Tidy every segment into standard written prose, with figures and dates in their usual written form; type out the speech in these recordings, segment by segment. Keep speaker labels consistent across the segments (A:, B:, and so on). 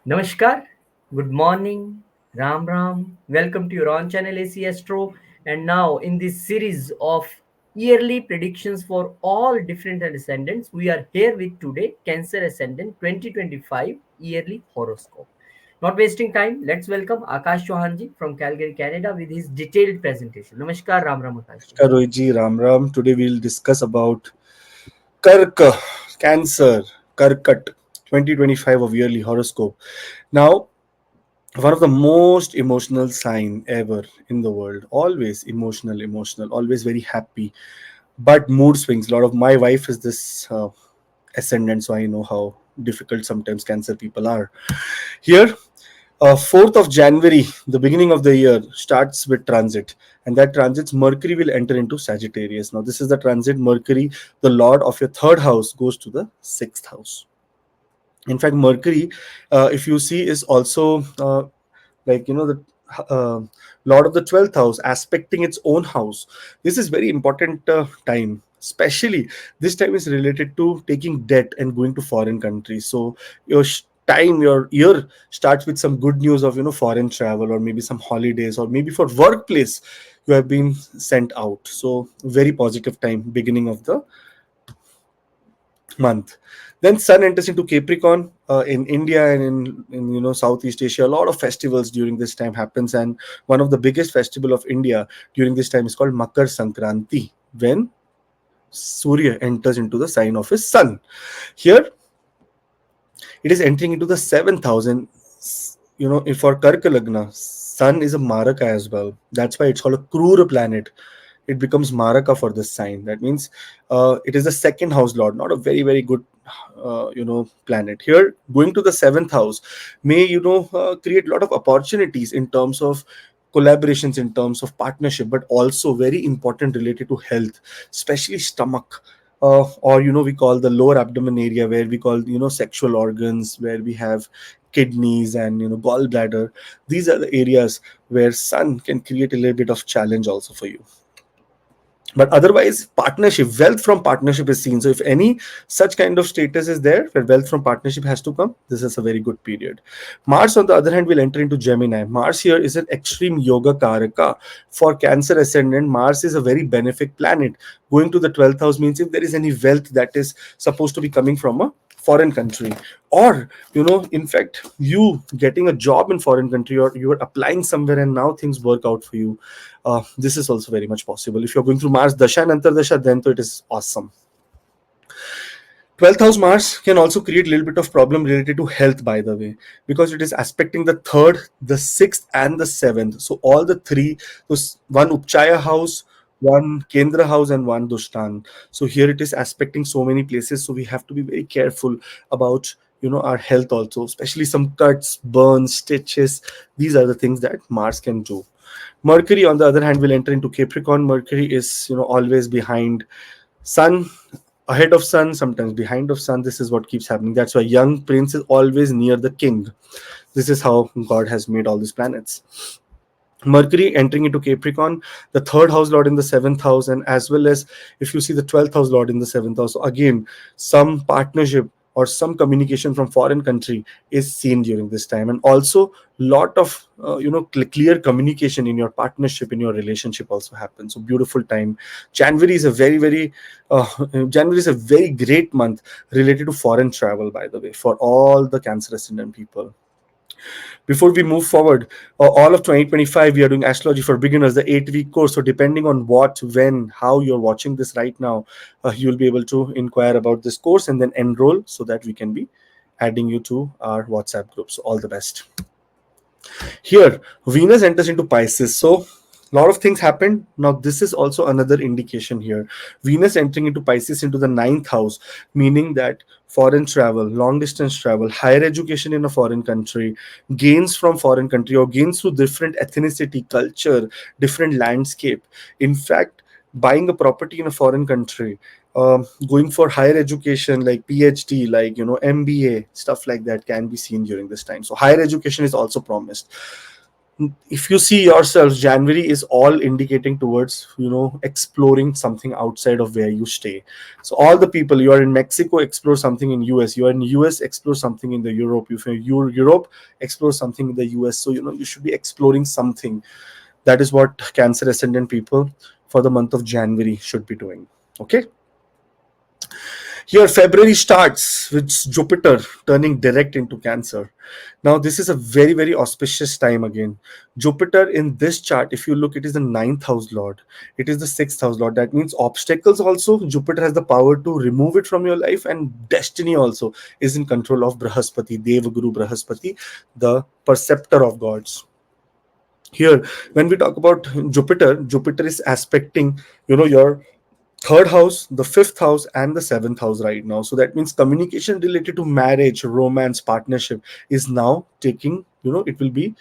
A: Namaskar, good morning, Ram Ram. Welcome to your own channel AC Astro. And now, in this series of yearly predictions for all different ascendants, we are here with today Cancer Ascendant 2025 yearly horoscope. Not wasting time, let's welcome Akash Chauhanji from Calgary, Canada with his detailed presentation. Namaskar, Ram Ram Akash ji.
B: Rohitji, Ram Ram. Today we'll discuss about Kark, Cancer, Karkat 2025 of yearly horoscope. Now, one of the most emotional sign ever in the world. Always emotional, always very happy, but mood swings. A lot of my wife is this ascendant, so I know how difficult sometimes Cancer people are. Here, 4th of January, the beginning of the year, starts with transit, and that transit's Mercury will enter into Sagittarius. Now, this is the transit. Mercury, the lord of your third house, goes to the sixth house. In fact, Mercury, if you see, is also the lord of the 12th house, aspecting its own house. This is very important time. Especially this time is related to taking debt and going to foreign countries. So your year starts with some good news of foreign travel, or maybe some holidays, or maybe for workplace you have been sent out. So very positive time, beginning of the month. Then Sun enters into Capricorn. In India and in Southeast Asia, a lot of festivals during this time happens, and one of the biggest festival of India during this time is called Makar Sankranti, when Surya enters into the sign of his sun. Here it is entering into the seventh house, and if for Karka Lagna, Sun is a Maraka as well. That's why it's called a Krura planet. It becomes Maraka for this sign. That means it is the second house lord, not a very, very good planet. Here, going to the seventh house may create a lot of opportunities in terms of collaborations, in terms of partnership, but also very important related to health, especially stomach. Or we call the lower abdomen area, where we call sexual organs, where we have kidneys and gallbladder. These are the areas where sun can create a little bit of challenge also for you. But otherwise, partnership, wealth from partnership is seen. So if any such kind of status is there where wealth from partnership has to come, this is a very good period. Mars, on the other hand, will enter into Gemini. Mars here is an extreme yoga karaka. For Cancer ascendant, Mars is a very benefic planet. Going to the 12th house means if there is any wealth that is supposed to be coming from a foreign country, or in fact you getting a job in foreign country, or you are applying somewhere and now things work out for you, this is also very much possible. If you're going through Mars Dasha and Antardasha, then it is awesome. 12th house Mars can also create a little bit of problem related to health, by the way, because it is aspecting the third, the sixth, and the seventh. So all the three, one Upchaya house, one Kendra house, and one Dushtan. So here it is aspecting so many places. So we have to be very careful about our health also, especially some cuts, burns, stitches. These are the things that Mars can do. Mercury, on the other hand, will enter into Capricorn. Mercury is always behind Sun, ahead of Sun, sometimes behind of Sun. This is what keeps happening. That's why young prince is always near the king. This is how God has made all these planets. Mercury entering into Capricorn, the third house lord in the seventh house, and as well as if you see the 12th house lord in the seventh house. So again, some partnership or some communication from foreign country is seen during this time, and also lot of clear communication in your partnership, in your relationship also happens. So beautiful time. January is a January is a very great month related to foreign travel, by the way, for all the Cancer ascendant people. Before we move forward, all of 2025 we are doing astrology for beginners, the 8-week course. So depending on what, when, how you're watching this right now, you'll be able to inquire about this course and then enroll, so that we can be adding you to our WhatsApp group. So all the best. Here, Venus enters into Pisces. So a lot of things happened. Now, this is also another indication here. Venus entering into Pisces into the ninth house, meaning that foreign travel, long distance travel, higher education in a foreign country, gains from foreign country, or gains through different ethnicity, culture, different landscape. In fact, buying a property in a foreign country, going for higher education like PhD, like MBA, stuff like that can be seen during this time. So higher education is also promised. If you see yourselves, January is all indicating towards, exploring something outside of where you stay. So all the people, you are in Mexico, explore something in US. You are in US, explore something in the Europe. If you're Europe, explore something in the US. So you should be exploring something. That is what Cancer ascendant people for the month of January should be doing. Okay. Here, February starts with Jupiter turning direct into Cancer. Now, this is a very, very auspicious time again. Jupiter in this chart, if you look, it is the ninth house lord. It is the sixth house lord. That means obstacles also. Jupiter has the power to remove it from your life, and destiny also is in control of Brahaspati, Devaguru Brahaspati, the perceptor of gods. Here, when we talk about Jupiter is aspecting, your third house, the fifth house, and the seventh house right now. So that means communication related to marriage, romance, partnership is now taking, it will be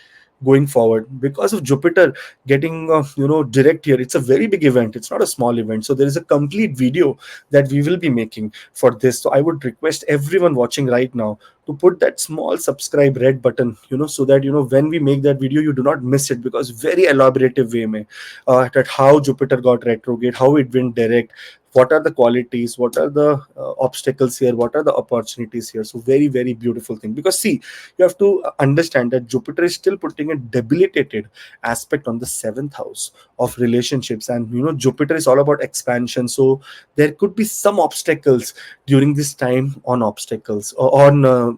B: going forward because of Jupiter getting, direct here. It's a very big event. It's not a small event. So there is a complete video that we will be making for this. So I would request everyone watching right now to put that small subscribe red button, so that, when we make that video, you do not miss it, because very elaborative way mein, that how Jupiter got retrograde, how it went direct, what are the qualities, what are the obstacles here, what are the opportunities here. So very, very beautiful thing, because see, you have to understand that Jupiter is still putting a debilitated aspect on the seventh house of relationships, and Jupiter is all about expansion. So there could be some obstacles during this time on obstacles or on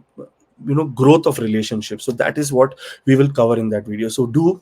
B: growth of relationships. So that is what we will cover in that video. So do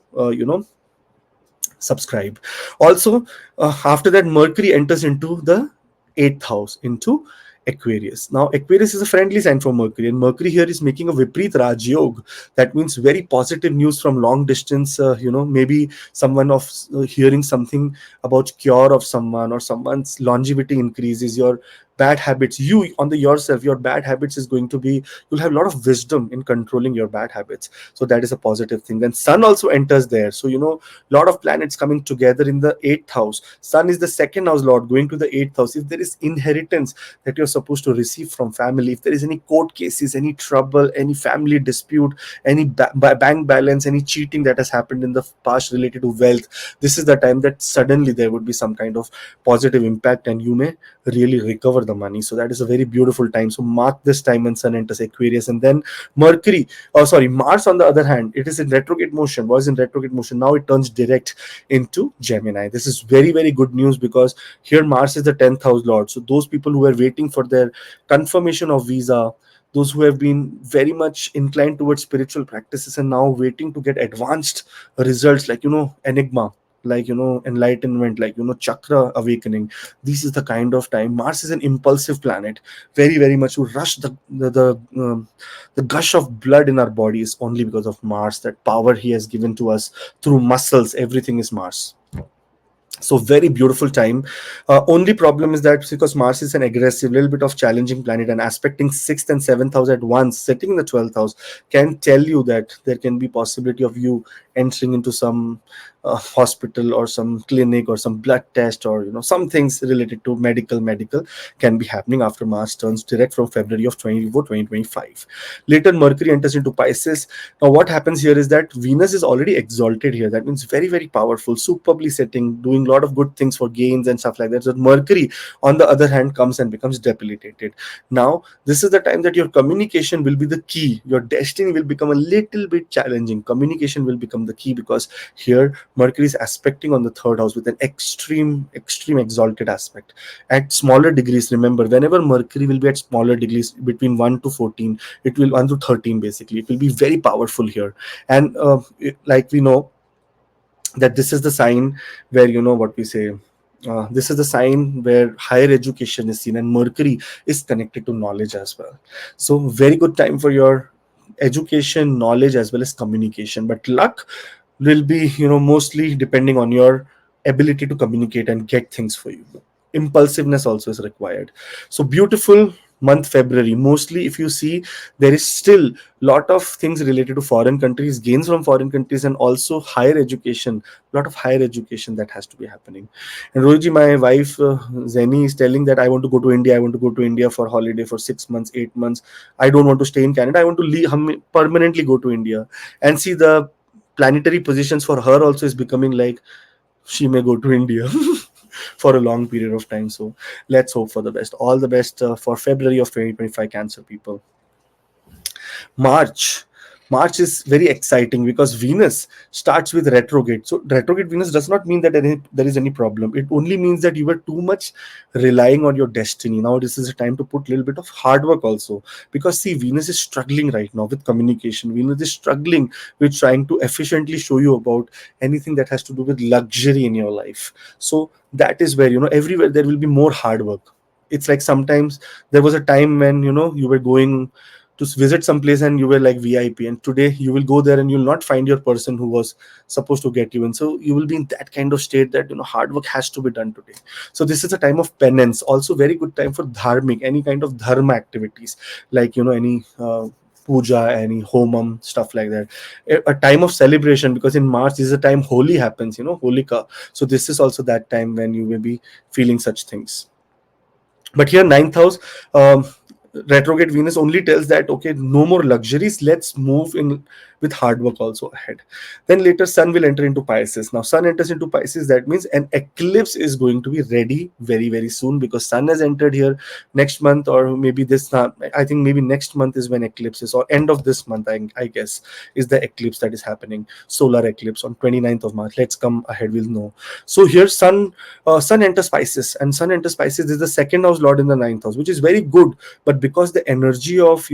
B: subscribe. Also, after that, Mercury enters into the eighth house, into Aquarius. Now, Aquarius is a friendly sign for Mercury, and Mercury here is making a Viprit Raj Yog. That means very positive news from long distance. Maybe someone of hearing something about cure of someone, or someone's longevity increases. Your bad habits, you on the yourself, your bad habits is going to be, you'll have a lot of wisdom in controlling your bad habits. So that is a positive thing. Then Sun also enters there. So lot of planets coming together in the eighth house. Sun is the second house lord going to the eighth house. If there is inheritance that you're supposed to receive from family, if there is any court cases, any trouble, any family dispute, any bank balance, any cheating that has happened in the past related to wealth, this is the time that suddenly there would be some kind of positive impact, and you may really recover the money. So that is a very beautiful time. So mark this time when Sun enters Aquarius. And then Mars, on the other hand, it is in retrograde motion, was in retrograde motion. Now it turns direct into Gemini. This is very, very good news, because here Mars is the 10th house lord. So those people who are waiting for their confirmation of visa, those who have been very much inclined towards spiritual practices and now waiting to get advanced results, like enigma, like enlightenment, like chakra awakening, this is the kind of time. Mars is an impulsive planet, very, very much to rush the gush of blood in our body is only because of Mars. That power he has given to us through muscles, everything is Mars. So very beautiful time. Only problem is that because Mars is an aggressive, little bit of challenging planet, and aspecting sixth and seventh house at once, sitting in the 12th house, can tell you that there can be possibility of you entering into some hospital or some clinic or some blood test, or some things related to medical can be happening after Mars turns direct from February of 2025. Later, Mercury enters into Pisces. Now, what happens here is that Venus is already exalted here. That means very, very powerful, superbly setting, doing a lot of good things for gains and stuff like that. So Mercury, on the other hand, comes and becomes debilitated. Now, this is the time that your communication will be the key. Your destiny will become a little bit challenging. Communication will become the key, because here Mercury is aspecting on the third house with an extreme exalted aspect. At smaller degrees, remember, whenever Mercury will be at smaller degrees, between 1 to 14, it will 1 to 13 basically, it will be very powerful here. And like we know that this is the sign where, what we say, this is the sign where higher education is seen, and Mercury is connected to knowledge as well. So very good time for your education, knowledge, as well as communication. But luck will be, mostly depending on your ability to communicate and get things for you. Impulsiveness also is required. So beautiful month February. Mostly, if you see, there is still lot of things related to foreign countries, gains from foreign countries, and also higher education, lot of higher education that has to be happening. And Rohiji, my wife Zeni is telling that I want to go to India. I want to go to India for holiday for 6 months, 8 months. I don't want to stay in Canada. I want to leave, permanently go to India and see the planetary positions for her also is becoming like she may go to India for a long period of time. So let's hope for the best. All the best for February of 2025, Cancer people. March. March is very exciting because Venus starts with retrograde. So retrograde Venus does not mean that there is any problem. It only means that you were too much relying on your destiny. Now this is a time to put a little bit of hard work also. Because see, Venus is struggling right now with communication. Venus is struggling with trying to efficiently show you about anything that has to do with luxury in your life. So that is where, everywhere there will be more hard work. It's like sometimes there was a time when, you were going to visit some place and you were like VIP, and today you will go there and you'll not find your person who was supposed to get you in. So you will be in that kind of state that hard work has to be done today. So this is a time of penance, also very good time for dharmic, any kind of dharma activities, like any puja, any homam, stuff like that. A time of celebration, because in March is a time Holi happens, Holika. So this is also that time when you will be feeling such things. But here, ninth house, retrograde Venus only tells that okay, no more luxuries. Let's move in with hard work also ahead. Then later, Sun will enter into Pisces. Now, Sun enters into Pisces. That means an eclipse is going to be ready very very soon, because Sun has entered here next month, or maybe this. I think maybe next month is when eclipse is, or end of this month. I guess is the eclipse that is happening. Solar eclipse on 29th of March. Let's come ahead. We'll know. So here, Sun enters Pisces, and Sun enters Pisces is the second house lord in the ninth house, which is very good. But because the energy of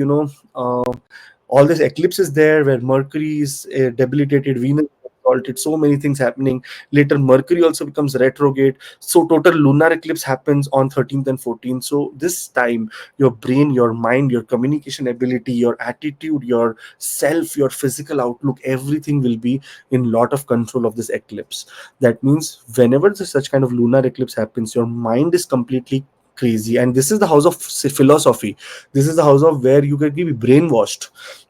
B: all this eclipse is there, where Mercury is debilitated, Venus is exalted, so many things happening. Later, Mercury also becomes retrograde. So total lunar eclipse happens on 13th and 14th. So this time, your brain, your mind, your communication ability, your attitude, your self, your physical outlook, everything will be in lot of control of this eclipse. That means whenever such kind of lunar eclipse happens, your mind is completely crazy. And this is the house of philosophy. This is the house of where you can be brainwashed.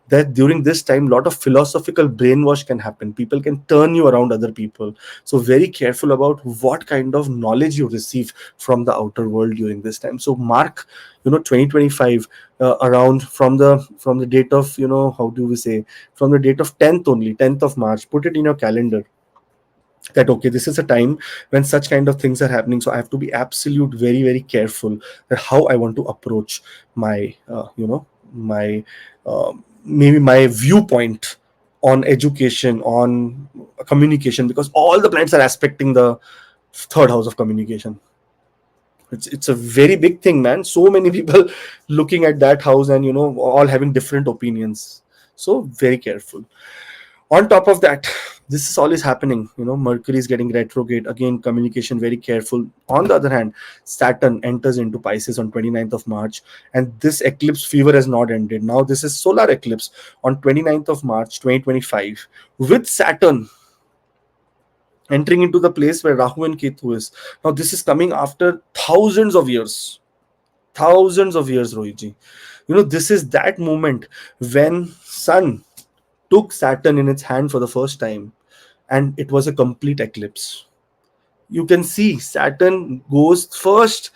B: That during this time, lot of philosophical brainwash can happen. People can turn you around other people. So very careful about what kind of knowledge you receive from the outer world during this time. So mark 2025 around from the date of, how do we say, from the date of 10th, only 10th of March. Put it in your calendar that okay, this is a time when such kind of things are happening. So I have to be absolute very very careful that how I want to approach my my maybe my viewpoint on education, on communication, because all the planets are aspecting the third house of communication. It's a very big thing, man. So many people looking at that house and all having different opinions. So very careful. On top of that, this is all is happening. Mercury is getting retrograde again. Communication, very careful. On the other hand, Saturn enters into Pisces on 29th of March, and this eclipse fever has not ended. Now this is solar eclipse on 29th of March 2025, with Saturn entering into the place where Rahu and Ketu is. Now this is coming after thousands of years, Rohiji. This is that moment when Sun took Saturn in its hand for the first time, and it was a complete eclipse. You can see Saturn goes first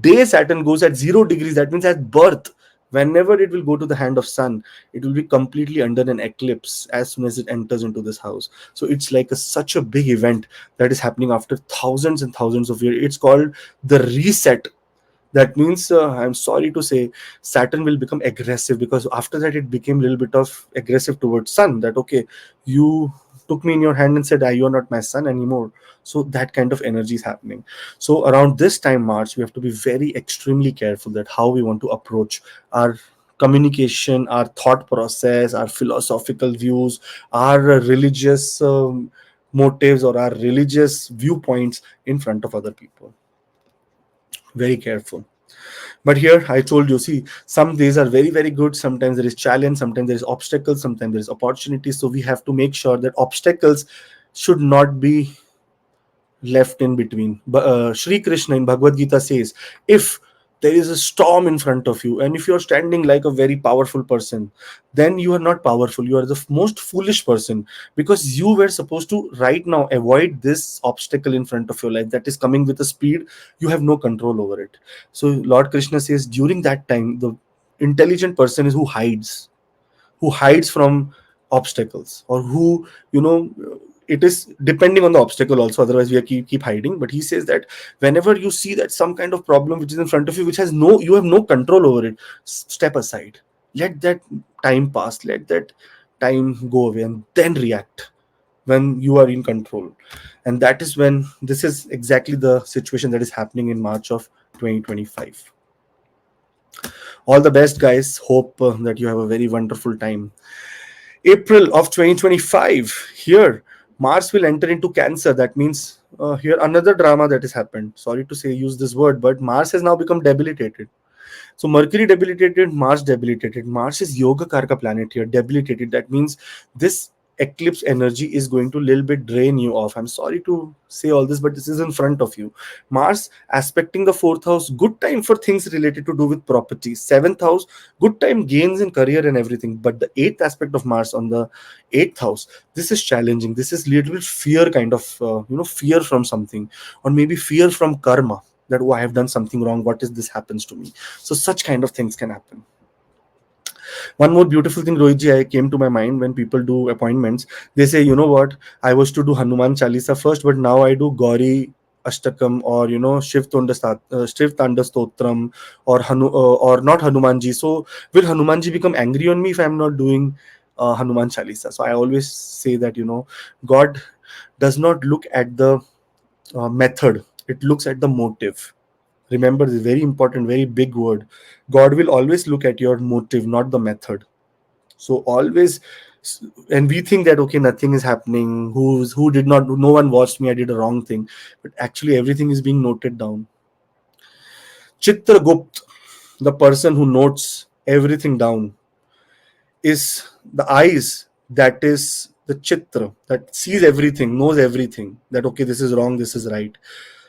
B: day, Saturn goes at 0 degrees. That means at birth, whenever it will go to the hand of Sun, it will be completely under an eclipse as soon as it enters into this house. So it's like such a big event that is happening after thousands and thousands of years. It's called the reset. That means I'm sorry to say Saturn will become aggressive, because after that it became a little bit of aggressive towards Sun, that okay, you took me in your hand and said, you are not my son anymore. So that kind of energy is happening. So around this time, March, we have to be very extremely careful that how we want to approach our communication, our thought process, our philosophical views, our religious motives, or our religious viewpoints in front of other people. Very careful. But here I told you, see, some days are very very good, sometimes there is challenge, sometimes there is obstacles, sometimes there is opportunity. So we have to make sure that obstacles should not be left in between. But Shri Krishna in Bhagavad Gita says, if there is a storm in front of you, and if you're standing like a very powerful person, then you are not powerful, you are the most foolish person, because you were supposed to right now avoid this obstacle in front of your life that is coming with a speed you have no control over it. So Lord Krishna says during that time, the intelligent person is who hides from obstacles, or who, you know, it is depending on the obstacle also, otherwise we are keep hiding. But he says that whenever you see that some kind of problem which is in front of you, which has no, you have no control over it, step aside, let that time pass, let that time go away, and then react when you are in control. And that is when, this is exactly the situation that is happening in March of 2025. All the best, guys. Hope that you have a very wonderful time. April of 2025, here Mars will enter into Cancer. That means, here another drama that has happened. Sorry to say, use this word, but Mars has now become debilitated. So Mercury debilitated, Mars debilitated. Mars is Yoga Karka planet here, debilitated. That means this eclipse energy is going to little bit drain you off. I'm sorry to say all this, but this is in front of you. Mars aspecting the fourth house, good time for things related to do with property. Seventh house, good time, gains in career and everything. But the eighth aspect of Mars on the eighth house, this is challenging. This is little bit fear, kind of, fear from something, or maybe fear from karma, that, oh, I have done something wrong, what is this happens to me. So such kind of things can happen. One more beautiful thing, Rohitji, I came to my mind when people do appointments. They say, you know what, I was to do Hanuman Chalisa first, but now I do Gauri Ashtakam, or Shiv Tanda Stotram, or or not Hanumanji. So will Hanumanji become angry on me if I'm not doing Hanuman Chalisa? So I always say that, God does not look at the method, it looks at the motive. Remember this very important, very big word. God will always look at your motive, not the method. So always, and we think that, okay, nothing is happening. Who did not? No one watched me. I did a wrong thing, but actually everything is being noted down. Chitragupt, the person who notes everything down, is the eyes. That is the chitra that sees everything, knows everything. That, okay, this is wrong, this is right.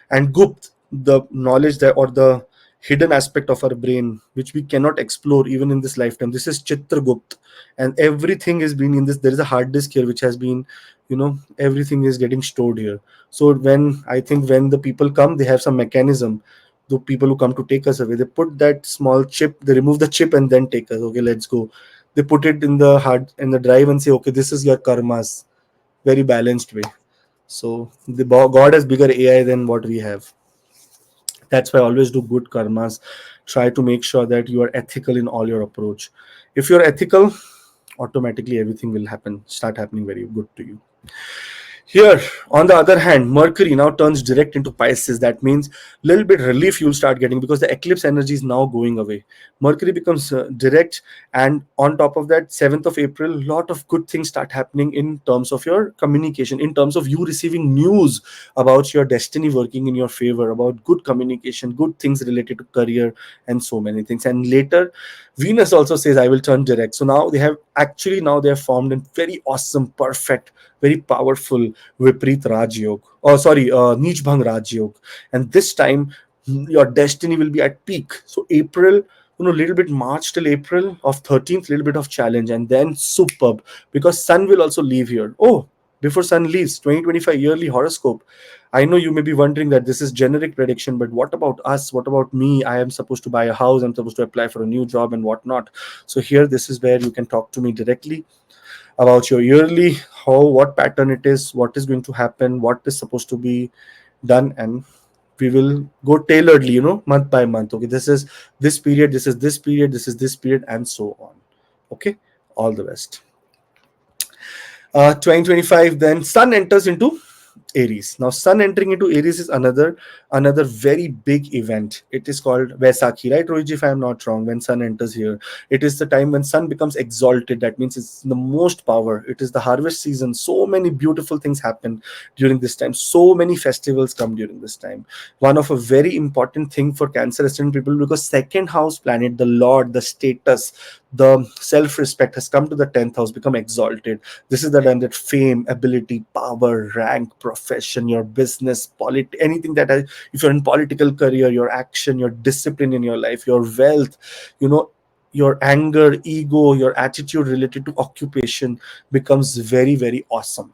B: And gupt, the knowledge that, or the hidden aspect of our brain which we cannot explore even in this lifetime, this is chitragupt. And everything is being in this, there is a hard disk here which has been, everything is getting stored here. So when, I think when the people come, they have some mechanism. The people who come to take us away, they put that small chip, they remove the chip and then take us, okay, let's go. They put it in the hard, in the drive, and say, okay, this is your karmas, very balanced way. So the God has bigger AI than what we have. That's why always do good karmas. Try to make sure that you are ethical in all your approach. If you're ethical, automatically everything will start happening very good to you. Here, on the other hand, Mercury now turns direct into Pisces. That means little bit relief you'll start getting, because the eclipse energy is now going away. Mercury becomes direct, and on top of that, 7th of April, lot of good things start happening in terms of your communication, in terms of you receiving news about your destiny working in your favor, about good communication, good things related to career, and so many things. And later, Venus also says, I will turn direct. So now they have formed a very awesome, perfect, very powerful Viprit Raj Yog. Oh, sorry, Neech Bhang Raj Yog. And this time, your destiny will be at peak. So April, little bit March till April of 13th, little bit of challenge, and then superb, because Sun will also leave here. Oh, before Sun leaves, 2025 yearly horoscope. I know you may be wondering that this is generic prediction, but what about us? What about me? I am supposed to buy a house. I'm supposed to apply for a new job and whatnot. So here, this is where you can talk to me directly about your yearly, what pattern it is, what is going to happen, what is supposed to be done, and we will go tailoredly, month by month. Okay, this is this period, this is this period, this is this period, and so on. Okay, all the best. 2025, then Sun enters into Aries. Now, Sun entering into Aries is another very big event. It is called Vaisakhi, right, Rohit? If I am not wrong, when Sun enters here, it is the time when Sun becomes exalted. That means it's the most power. It is the harvest season. So many beautiful things happen during this time. So many festivals come during this time. One of a very important thing for Cancer ascendant people, because second house planet, the Lord, the status, the self-respect has come to the 10th house, become exalted. This is the time that fame, ability, power, rank, profession, your business, anything that if you're in political career, your action, your discipline in your life, your wealth, your anger, ego, your attitude related to occupation becomes very, very awesome.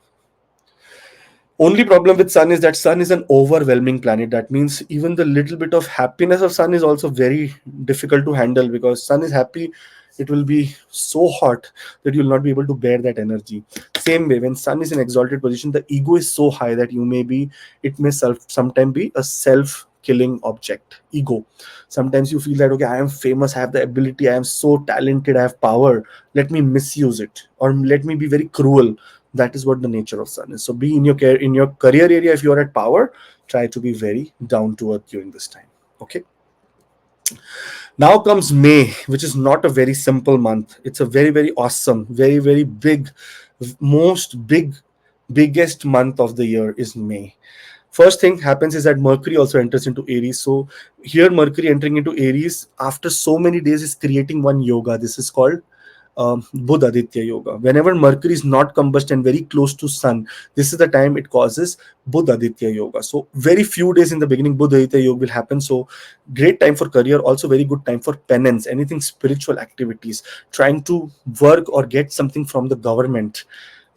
B: Only problem with Sun is that Sun is an overwhelming planet. That means even the little bit of happiness of Sun is also very difficult to handle, because Sun is happy it will be so hot that you'll not be able to bear that energy. Same way, when sun is in exalted position, the ego is so high that it may sometimes be a self killing object. Ego, sometimes you feel that, okay, I am famous, I have the ability, I am so talented, I have power, let me misuse it, or let me be very cruel. That is what the nature of sun is. So be in your care, in your career area, if you are at power, try to be very down to earth during this time. Okay. Now comes May, which is not a very simple month. It's a very, very awesome, very, very big, biggest month of the year is May. First thing happens is that Mercury also enters into Aries. So here, Mercury entering into Aries after so many days is creating one yoga. This is called Buddha Aditya Yoga. Whenever Mercury is not combust and very close to Sun, this is the time it causes Buddha Aditya Yoga. So very few days in the beginning, Buddha Aditya Yoga will happen. So great time for career, also very good time for penance, anything spiritual activities, trying to work or get something from the government.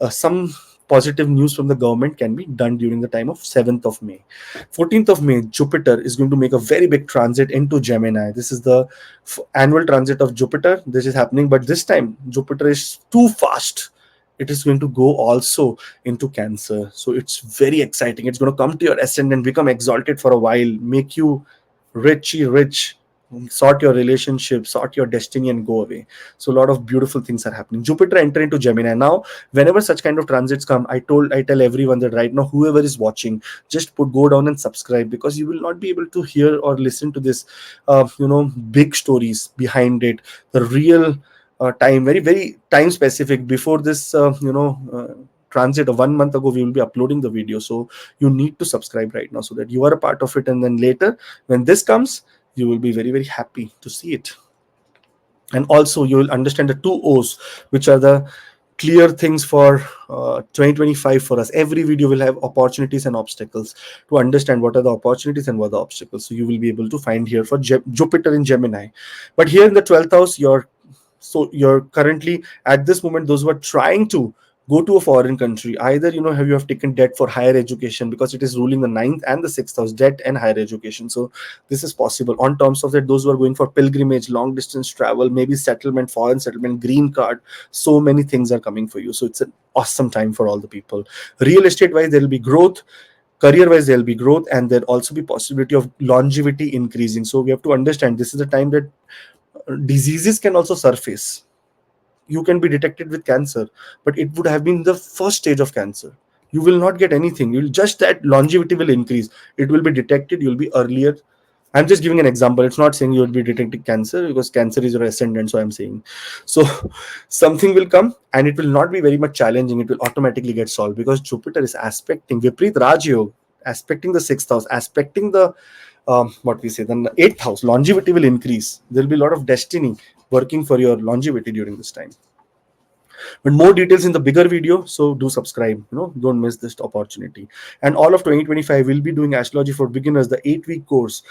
B: Some positive news from the government can be done during the time of 7th of May. 14th of May, Jupiter is going to make a very big transit into Gemini. This is the annual transit of Jupiter. This is happening, but this time Jupiter is too fast. It is going to go also into Cancer. So it's very exciting. It's going to come to your ascendant, become exalted for a while, make you rich, sort your relationship, sort your destiny, and go away. So a lot of beautiful things are happening. Jupiter enter into Gemini. Now whenever such kind of transits come, I tell everyone that right now, whoever is watching, just go down and subscribe, because you will not be able to hear or listen to this big stories behind it, the real time, very, very time specific. Before this transit of 1 month ago, we will be uploading the video. So you need to subscribe right now so that you are a part of it, and then later when this comes, you will be very, very happy to see it. And also you will understand the two O's, which are the clear things for 2025 for us. Every video will have opportunities and obstacles, to understand what are the opportunities and what are the obstacles. So you will be able to find here for Jupiter in Gemini. But here in the 12th house, you're currently at this moment, those who are trying to go to a foreign country, either you have taken debt for higher education, because it is ruling the ninth and the sixth house, debt and higher education. So this is possible. On terms of that, those who are going for pilgrimage, long distance travel, maybe settlement, foreign settlement, green card, so many things are coming for you. So it's an awesome time for all the people. Real estate wise, there will be growth. Career wise, there will be growth, and there'll also be possibility of longevity increasing. So we have to understand, this is a time that diseases can also surface. You can be detected with cancer, but it would have been the first stage of cancer. You will not get anything. You'll just, that longevity will increase. It will be detected. You'll be earlier. I'm just giving an example. It's not saying you'll be detecting cancer, because cancer is your ascendant. So I'm saying, so something will come and it will not be very much challenging. It will automatically get solved, because Jupiter is aspecting Viprit Raj Yoga, aspecting the sixth house, aspecting the what we say, then the eighth house. Longevity will increase. There'll be a lot of destiny working for your longevity during this time. But more details in the bigger video, so do subscribe. Don't miss this opportunity. And all of 2025 will be doing astrology for beginners, the 8-week course.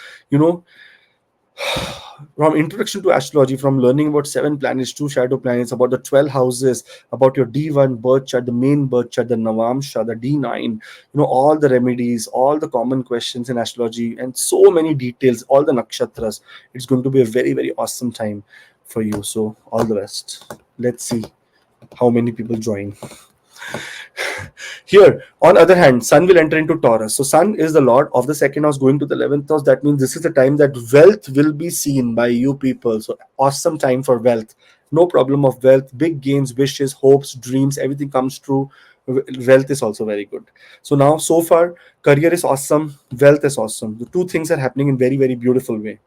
B: From introduction to astrology, from learning about 7 planets, 2 shadow planets, about the 12 houses, about your D1 birth chart, the main birth chart, the Navamsha, the D9, all the remedies, all the common questions in astrology, and so many details, all the nakshatras. It's going to be a very, very awesome time for you. So all the best. Let's see how many people join. Here, on other hand, Sun will enter into Taurus. So Sun is the lord of the second house going to the 11th house. That means this is the time that wealth will be seen by you people. So awesome time for wealth. No problem of wealth, big gains, wishes, hopes, dreams, everything comes true. Wealth is also very good. So now, so far, career is awesome, wealth is awesome. The two things are happening in very, very beautiful way.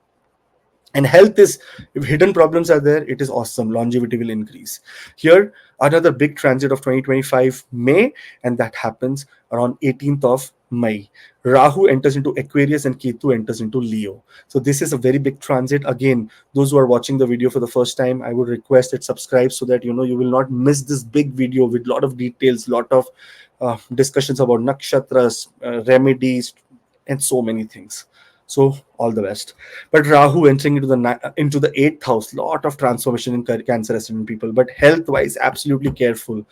B: And health is, if hidden problems are there, it is awesome. Longevity will increase. Here, another big transit of 2025 May, and that happens around 18th of May. Rahu enters into Aquarius and Ketu enters into Leo. So this is a very big transit. Again, those who are watching the video for the first time, I would request that subscribe, so that you will not miss this big video with lot of details, lot of discussions about nakshatras, remedies, and so many things. So all the best. But Rahu entering into into the eighth house, lot of transformation in Cancer ascendant people. But health wise, absolutely careful.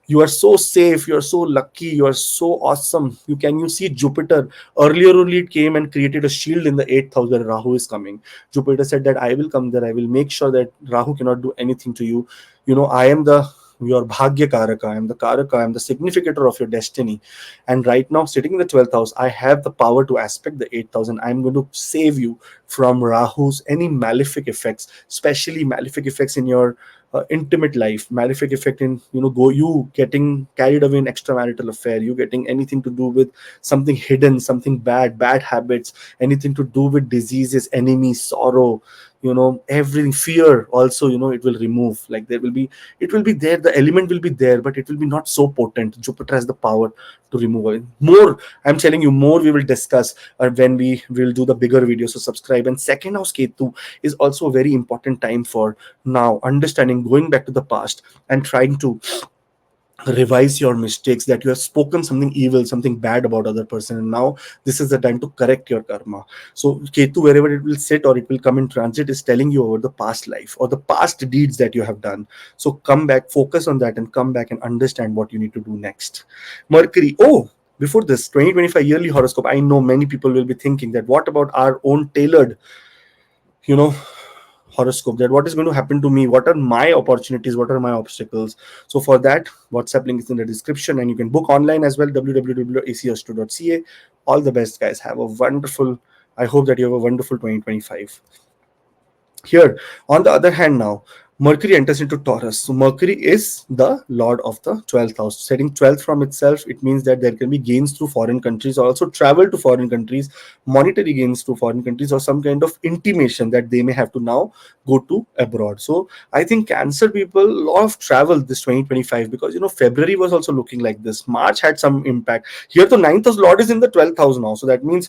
B: You are so safe, you are so lucky, you are so awesome. You see Jupiter earlier only it came and created a shield in the eighth house where Rahu is coming. Jupiter said that I will come there, I will make sure that Rahu cannot do anything to you. I am the your bhagya karaka, I am the karaka, I am the significator of your destiny. And right now, sitting in the 12th house, I have the power to aspect the 8th house, and I'm going to save you from Rahu's any malefic effects, especially malefic effects in your intimate life, malefic effect in go you getting carried away in extramarital affair, you getting anything to do with something hidden, something bad habits, anything to do with diseases, enemies, sorrow, everything, fear also, it will remove. Like it will be there, the element will be there, but it will be not so potent. Jupiter has the power to remove it. More, I'm telling you, more we will discuss when we will do the bigger video. So subscribe. And second house Ketu is also a very important time for now understanding, going back to the past and trying to revise your mistakes, that you have spoken something evil, something bad about other person, and now this is the time to correct your karma. So Ketu, wherever it will sit or it will come in transit, is telling you over the past life or the past deeds that you have done. So come back, focus on that, and come back and understand what you need to do next. Mercury, oh, before this 2025 yearly horoscope, I know many people will be thinking that what about our own tailored you know horoscope, that what is going to happen to me, what are my opportunities, what are my obstacles. So for that, WhatsApp link is in the description, and you can book online as well, www.acstro.ca. All the best, guys. Have a wonderful, I hope that you have a wonderful 2025. Here, on the other hand, now Mercury enters into Taurus. So Mercury is the lord of the 12th house. Setting 12th from itself, it means that there can be gains through foreign countries, or also travel to foreign countries, monetary gains to foreign countries, or some kind of intimation that they may have to now go to abroad. So I think Cancer people, a lot of travel this 2025, because February was also looking like this. March had some impact. Here the 9th house lord is in the 12th house now. So that means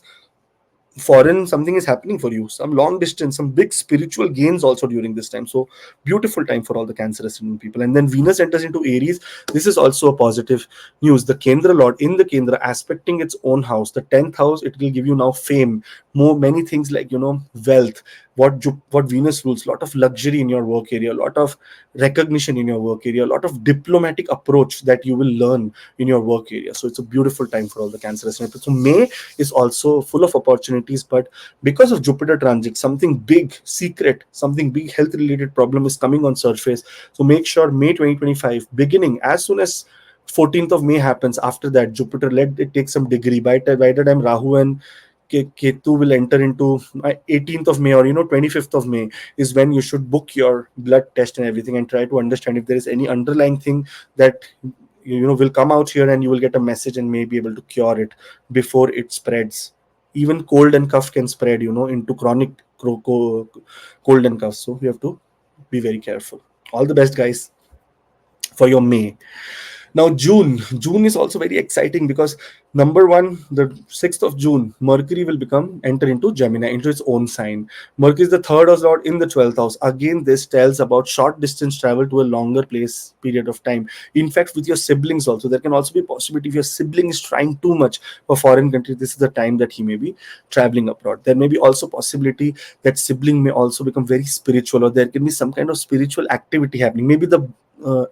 B: foreign something is happening for you, some long distance, some big spiritual gains also during this time. So beautiful time for all the Cancer ascendant people. And then Venus enters into Aries. This is also a positive news. The Kendra lord in the Kendra aspecting its own house, the 10th house, it will give you now fame, more many things, like wealth, what Venus rules, lot of luxury in your work area, a lot of recognition in your work area, a lot of diplomatic approach that you will learn in your work area. So it's a beautiful time for all the Cancer ascendant. So May is also full of opportunities, but because of Jupiter transit, something big, secret, something big health related problem is coming on surface. So make sure May 2025, beginning as soon as 14th of May happens, after that Jupiter, let it take some degree. By the time Rahu and Ketu will enter into 18th of May, or 25th of May, is when you should book your blood test and everything, and try to understand if there is any underlying thing that will come out here, and you will get a message and may be able to cure it before it spreads. Even cold and cough can spread into chronic cold and cough. So you have to be very careful. All the best, guys, for your May. Now June is also very exciting, because number one, the 6th of June, Mercury will enter into Gemini, into its own sign. Mercury is the third house lord in the 12th house. Again, this tells about short distance travel to a longer place period of time. In fact, with your siblings also, there can also be possibility if your sibling is trying too much for foreign country, this is the time that he may be traveling abroad. There may be also possibility that sibling may also become very spiritual, or there can be some kind of spiritual activity happening. Maybe the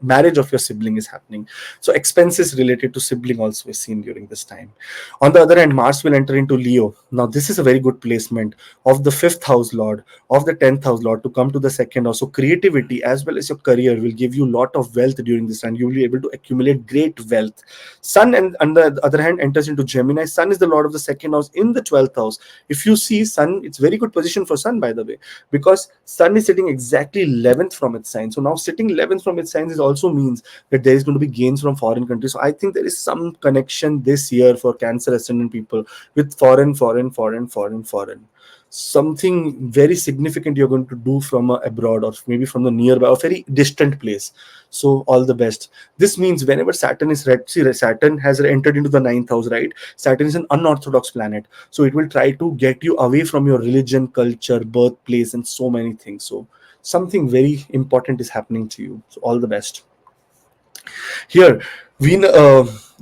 B: marriage of your sibling is happening. So expenses related to sibling also is seen during this time. On the other hand, Mars will enter into Leo. Now this is a very good placement of the 5th house lord, of the 10th house lord, to come to the second house. So creativity as well as your career will give you a lot of wealth during this time. You will be able to accumulate great wealth. Sun, and on the other hand, enters into Gemini. Sun is the lord of the second house in the 12th house. If you see Sun, it's very good position for Sun, by the way, because Sun is sitting exactly 11th from its sign. So now sitting 11th from its sign is also means that there is going to be gains from foreign countries. So I think there is some connection this year for Cancer ascendant people with foreign. Something very significant you're going to do from abroad, or maybe from the nearby or very distant place. So all the best. This means whenever Saturn is Saturn has entered into the 9th house, right? Saturn is an unorthodox planet. So it will try to get you away from your religion, culture, birthplace, and so many things. So something very important is happening to you. So all the best. Here,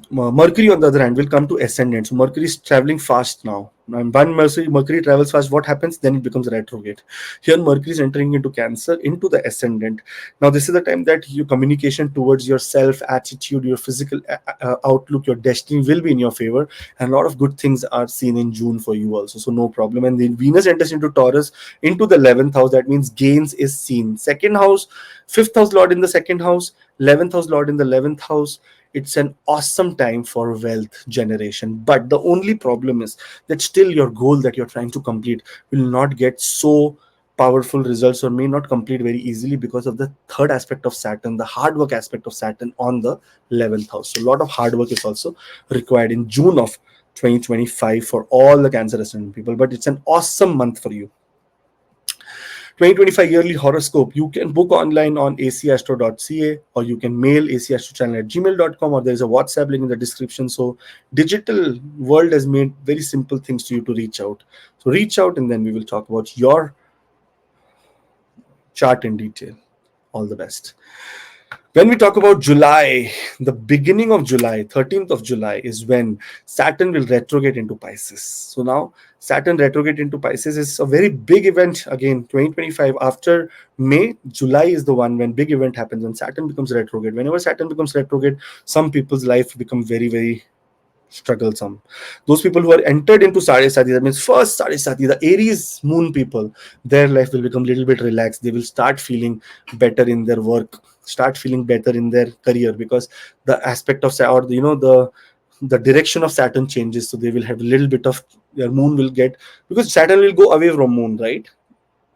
B: Mercury on the other hand will come to ascendant. So Mercury is traveling fast now. And when Mercury travels fast, what happens? Then it becomes retrograde. Here, Mercury is entering into Cancer, into the ascendant. Now, this is the time that your communication towards yourself, attitude, your physical outlook, your destiny will be in your favor, and a lot of good things are seen in June for you also. So, no problem. And then Venus enters into Taurus, into the 11th house. That means gains is seen. Second house, fifth house Lord in the second house, 11th house Lord in the 11th house. It's an awesome time for wealth generation. But the only problem is that still your goal that you're trying to complete will not get so powerful results, or may not complete very easily, because of the third aspect of Saturn, the hard work aspect of Saturn on the 11th house. So a lot of hard work is also required in June of 2025 for all the Cancer ascendant people. But it's an awesome month for you. 2025 yearly horoscope you can book online on acastro.ca, or you can mail acastrochannel@gmail.com, or there's a WhatsApp link in the description. So digital world has made very simple things to you to reach out. So reach out, and then we will talk about your chart in detail. All the best. When we talk about July, the beginning of July, 13th of July, is when Saturn will retrograde into Pisces. So now Saturn retrograde into Pisces is a very big event. Again, 2025, after May, July is the one when big event happens, when Saturn becomes retrograde. Whenever Saturn becomes retrograde, some people's life become very, very strugglesome. Those people who are entered into Sade Sati, that means first Sade Sati, the Aries moon people, their life will become a little bit relaxed. They will start feeling better in their work, start feeling better in their career, because the aspect of or the direction of Saturn changes. So they will have a little bit of, their moon will get, because Saturn will go away from moon, right?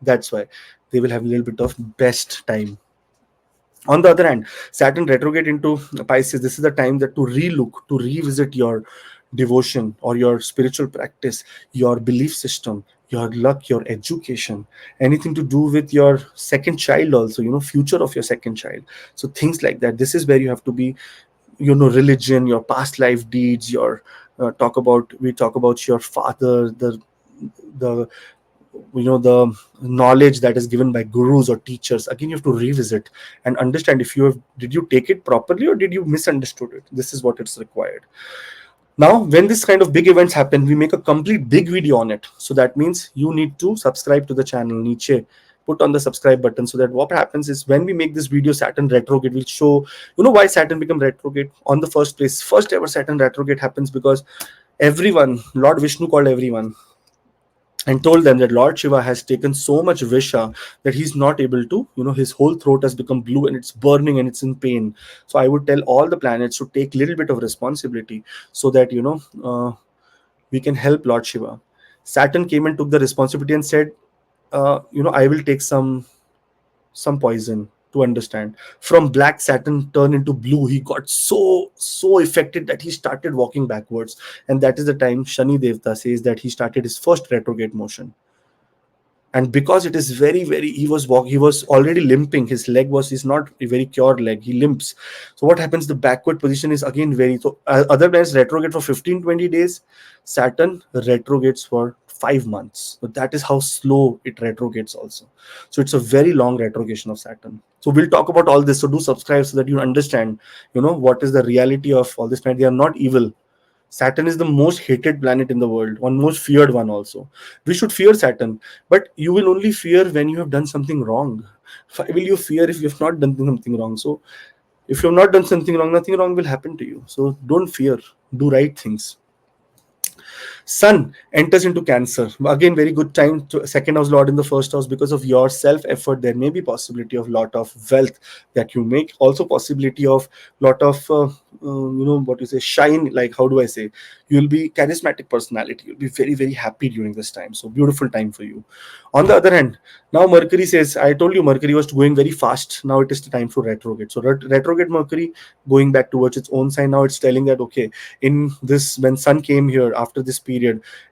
B: That's why they will have a little bit of best time. On the other hand, Saturn retrograde into Pisces, this is the time that to relook, to revisit your devotion or your spiritual practice, your belief system, your luck, your education, anything to do with your second child also, future of your second child. So things like that. This is where you have to be, religion, your past life deeds, your we talk about your father, the the knowledge that is given by gurus or teachers. Again, you have to revisit and understand, if you have, did you take it properly, or did you misunderstood it? This is what it's required. Now, when this kind of big events happen, we make a complete big video on it. So that means you need to subscribe to the channel. Niche put on the subscribe button, so that what happens is, when we make this video, Saturn retrograde will show, why Saturn become retrograde on the first place. First ever Saturn retrograde happens because everyone, Lord Vishnu called everyone and told them that Lord Shiva has taken so much visha that he's not able to, his whole throat has become blue and it's burning and it's in pain. So I would tell all the planets to take a little bit of responsibility, so that, we can help Lord Shiva. Saturn came and took the responsibility and said, I will take some poison to understand. From black, Saturn turned into blue. He got so affected that he started walking backwards, and that is the time Shani Devta says that he started his first retrograde motion. And because it is very, very, he was already limping. His leg was, is not a very cured leg, he limps. So what happens, the backward position is again very, so other planets retrograde for 15-20 days, Saturn retrogrades for 5 months. So that is how slow it retrogrades also. So it's a very long retrogression of Saturn. So we'll talk about all this. So do subscribe, so that you understand, what is the reality of all this planet. They are not evil. Saturn is the most hated planet in the world, one most feared one also. We should fear Saturn, but you will only fear when you have done something wrong. Why will you fear if you have not done something wrong? So if you have not done something wrong, nothing wrong will happen to you. So don't fear, do right things. Sun enters into Cancer. Again, very good time to second house Lord in the first house. Because of your self effort, there may be possibility of lot of wealth that you make. Also possibility of lot of what you say, shine. Like, how do I say? You will be charismatic personality. You'll be very, very happy during this time. So beautiful time for you. On the other hand, now Mercury says, I told you Mercury was going very fast. Now it is the time for retrograde. So retrograde Mercury going back towards its own sign. Now it's telling that, okay, in this, when Sun came here after this period,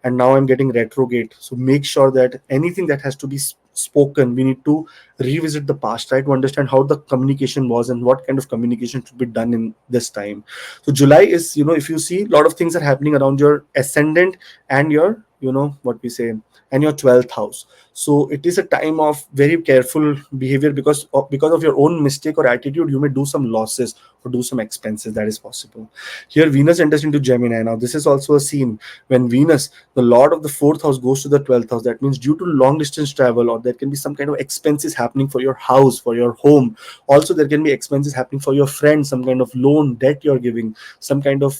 B: and now I'm getting retrograde. So make sure that anything that has to be spoken, we need to revisit the past, try to understand how the communication was and what kind of communication should be done in this time. So July is, if you see, a lot of things are happening around your ascendant and your what we say, and your 12th house. So it is a time of very careful behavior, because of your own mistake or attitude you may do some losses or do some expenses. That is possible. Here Venus enters into Gemini. Now this is also a scene when Venus, the lord of the fourth house, goes to the 12th house. That means due to long distance travel, or there can be some kind of expenses happening for your house, for your home. Also there can be expenses happening for your friends, some kind of loan debt you're giving, some kind of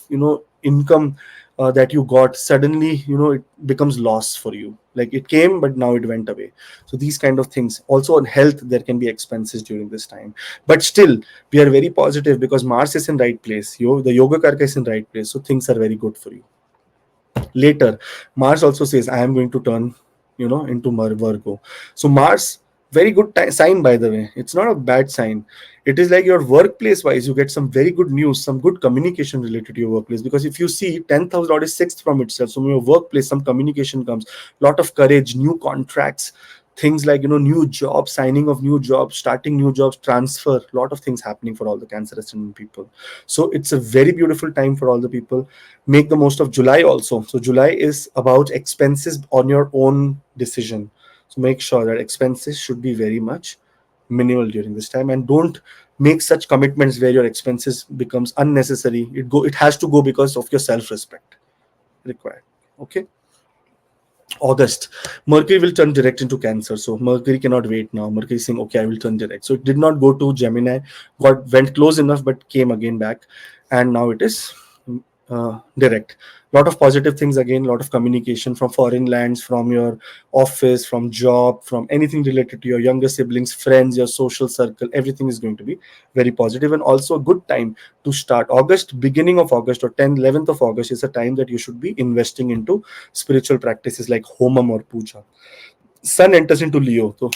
B: income that you got suddenly, it becomes loss for you. Like it came but now it went away. So these kind of things. Also on health there can be expenses during this time, but still we are very positive because Mars is in right place. The yoga karka is in right place, so things are very good for you. Later Mars also says I am going to turn into Virgo. So Mars, very good sign, by the way. It's not a bad sign. It is like your workplace wise you get some very good news, some good communication related to your workplace, because if you see 10th house lord is sixth from itself. So in your workplace some communication comes, lot of courage, new contracts, things like new jobs, signing of new jobs, starting new jobs, transfer, lot of things happening for all the Cancer ascendant people. So it's a very beautiful time for all the people. Make the most of July also. So July is about expenses on your own decision. So make sure that expenses should be very much minimal during this time, and don't make such commitments where your expenses becomes unnecessary. It has to go because of your self respect required. Okay. August, Mercury will turn direct into Cancer. So Mercury cannot wait now. Mercury is saying, okay, I will turn direct. So it did not go to Gemini, went close enough, but came again back, and now it is direct. Lot of positive things again. Lot of communication from foreign lands, from your office, from job, from anything related to your younger siblings, friends, your social circle. Everything is going to be very positive, and also a good time to start. August, beginning of August or 10th, 11th of August is a time that you should be investing into spiritual practices like homam or puja. Sun enters into Leo. So